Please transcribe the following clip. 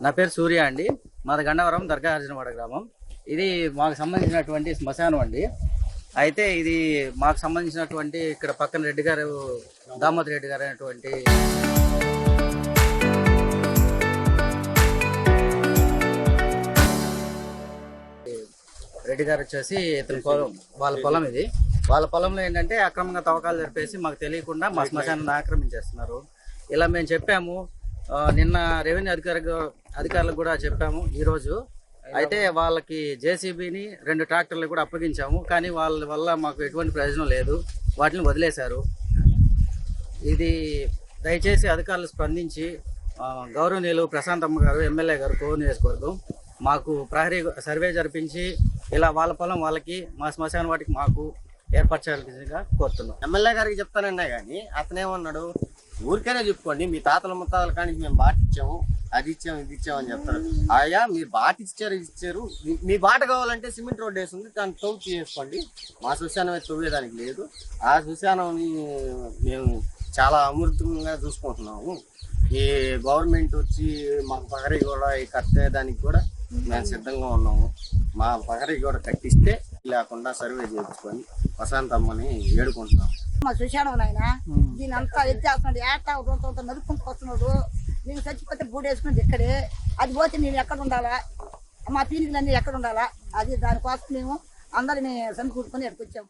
నా పేరు సూర్య అండి. మాది గన్నవరం దర్గా అర్జునవాడ గ్రామం. ఇది మాకు సంబంధించినటువంటి శ్మశానం అండి. అయితే ఇది మాకు సంబంధించినటువంటి ఇక్కడ పక్కన రెడ్డి గారు, దామోదర్ రెడ్డి గారు అనేటువంటి రెడ్డి గారు వచ్చేసి ఇతని పొలం, వాళ్ళ పొలం ఇది. వాళ్ళ పొలంలో ఏంటంటే అక్రమంగా తవ్వకాలు జరిపేసి మాకు తెలియకుండా మా శ్మశానాన్ని ఆక్రమించేస్తున్నారు. ఇలా మేము చెప్పాము. నిన్న రెవెన్యూ అధికారులకు కూడా చెప్పాము ఈరోజు. అయితే వాళ్ళకి జేసీబీని 2 ట్రాక్టర్లు కూడా అప్పగించాము. కానీ వాళ్ళ వల్ల మాకు ఎటువంటి ప్రయోజనం లేదు, వాటిని వదిలేశారు. ఇది దయచేసి అధికారులు స్పందించి గౌరవనీయులు ప్రశాంతమ్మ గారు, ఎమ్మెల్యే గారు, కోవూరు నియోజకవర్గం మాకు ప్రహరీ సర్వే జరిపించి ఇలా వాళ్ళ పొలం వాళ్ళకి, మా శ్మశాన వాటికి మాకు ఏర్పరచాల్సిందిగా కోరుతున్నాం. ఎమ్మెల్యే గారికి చెప్తానన్నా కానీ అతనేమన్నాడు, ఊరికైనా చెప్పుకోండి, మీ తాతల ముత్తాతల కానీ మేము బాట ఇచ్చాము, అది ఇచ్చాము, ఇది ఇచ్చాము అని చెప్తారు. అయ్యా మీరు బాట ఇచ్చారు, ఇచ్చారు, మీ బాట కావాలంటే సిమెంట్ రోడ్ వేసి ఉంది, దాన్ని తవ్వు చేసుకోండి. మా శ్మశానం అయితే తవ్వేదానికి లేదు. ఆ శ్మశానం మేము చాలా అమృతంగా చూసుకుంటున్నాము. ఈ గవర్నమెంట్ వచ్చి మాకు పగరి కూడా కట్టేదానికి కూడా మేము సిద్ధంగా ఉన్నాము. మా పగరి కూడా కట్టిస్తే లేకుండా సర్వే చేయించుకొని ప్రశాంతమ్మని ఏడుకుంటున్నాము. మా శ్మశానం ఆయన దీని అంతా ఎత్తేస్తున్నాడు, ఏటా రోజంతా నరుక్కుంటూ వస్తున్నాడు. నేను చచ్చిపోతే బూడేసుకున్నది ఇక్కడే, అది పోతే నేను ఎక్కడ ఉండాలా, మా పీనికలన్నీ ఎక్కడ ఉండాలా, అది దానికోసం మేము అందరినీ సమకూర్చుకొని ఎక్కడికి వచ్చాము.